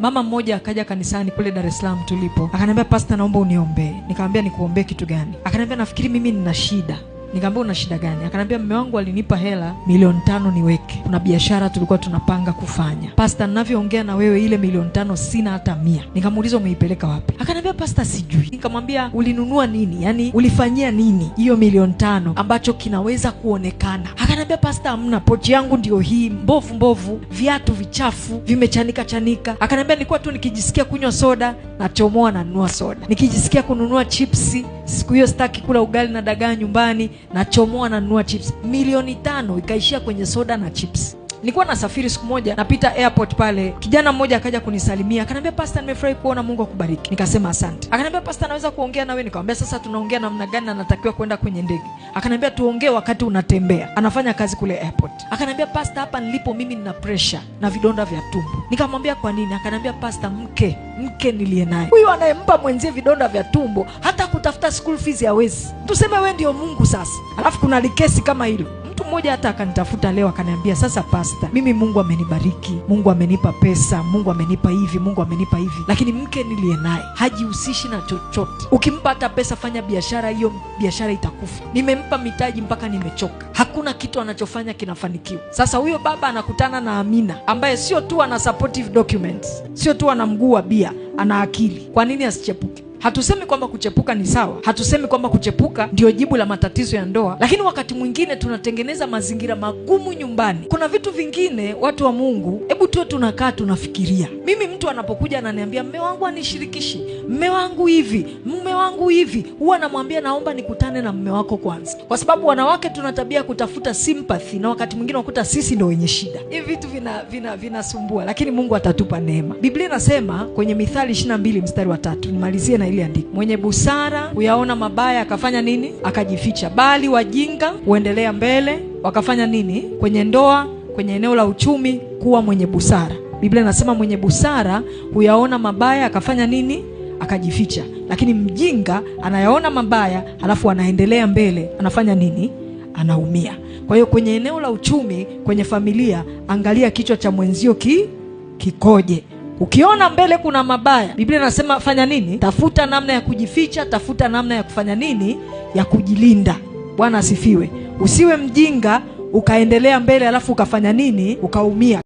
Mama mmoja akaja kanisani kule Dar es Salaam tulipo, akaniambia, pastor, naomba uniombee. Nikamwambia, nikuombee kitu gani? Akaniambia, nafikiri mimi nina shida. Nikamwambia, una shida gani? Akaniambia, mume wangu alinipa hela milioni 5 niweke, kuna biashara tulikuwa tunapanga kufanya. Pastor, ninavyoongea na wewe ile milioni 5 sina hata 100. Nikamuuliza, umeipeleka wapi? Akaniambia, pastor, sijui. Nikamwambia, ulinunua nini? Yaani ulifanyia nini hiyo milioni 5 ambacho kinaweza kuonekana? Akaniambia, pastor, hamna, pochi yangu ndio hii mbovu mbovu, viatu vichafu vimechanika chanika. Akaniambia, nilikuwa tu nikijisikia kunywa soda nachomoa na nunua soda, nikijisikia kununua chipsi, siku hiyo sitaki kula ugali na dagaa nyumbani, nachomoa na nunua chips. Milioni 5 ikaishia kwenye soda na chips. Nilikuwa nasafiri siku moja, napita airport pale, kijana mmoja akaja kunisalimia, akaniambia, pastor, nimefurahi kuona, Mungu akubariki. Nikasema asante. Akaniambia, pastor, naweza kuongea na wewe? Nikamwambia, sasa tunaongea namna gani na natakiwa kwenda kwenye ndege? Akaniambia, tuongee wakati unatembea. Anafanya kazi kule airport. Akaniambia, pastor, hapa nilipo mimi nina pressure na vidonda vya tumbo. Nikamwambia, kwa nini? Akaniambia, pastor, mke nilie naye, huyu anayempa mwenzie vidonda vya tumbo, hata kutafuta school fees hawezi. Tuseme wewe ndio Mungu sasa, alafu kuna likesi kama hilo. Mtu mmoja hata akanitafuta leo akaniambia, sasa pastor, mimi Mungu amenibariki, Mungu amenipa pesa, Mungu amenipa hivi, Mungu amenipa hivi, lakini mke nilie naye hajihusishi na chochote. Ukimpa hata pesa, fanya biashara, hiyo biashara itakufa. Nimempa mitaji mpaka nimechoka, hakuna kitu anachofanya kinafanikiwa. Sasa huyo baba anakutana na Amina ambaye sio tu ana supportive documents, sio tu ana mguu wa bia, ana akili. Kwa nini asichepuke? Hatusemi kwamba kuchepuka ni sawa, hatusemi kwamba kuchepuka ndio jibu la matatizo ya ndoa, lakini wakati mwingine tunatengeneza mazingira magumu nyumbani. Kuna vitu vingine, watu wa Mungu, hebu tuwe tunakaa tunafikiria. Mimi mtu anapokuja ananiambia, mume wangu anishirikishi, mume wangu hivi, mume wangu hivi, huwa namwambia, naomba nikutane na mume wako kwanza, kwa sababu wanawake tuna tabia kutafuta sympathy, na wakati mwingine wakuta sisi ndio wenye shida. Hivi vitu vinasumbua, lakini Mungu atatupa neema. Biblia inasema kwenye Mithali 22 mstari wa 3, nimalizie na ile andiko, mwenye busara huyaona mabaya akafanya nini? Akajificha, bali wajinga huendelea mbele wakafanya nini? Kwenye ndoa, kwenye eneo la uchumi, kuwa mwenye busara. Biblia inasema mwenye busara huyaona mabaya akafanya nini? Akajificha. Lakini mjinga anayaona mabaya halafu anaendelea mbele, anafanya nini? Anaumia. Kwa hiyo kwenye eneo la uchumi, kwenye familia, angalia kichwa cha mwenzio kikoje. Ukiona mbele kuna mabaya, Biblia inasema fanya nini? Tafuta namna ya kujificha, tafuta namna ya kufanya nini? Ya kujilinda. Bwana asifiwe. Usiwe mjinga ukaendelea mbele alafu ukafanya nini? Ukaumia.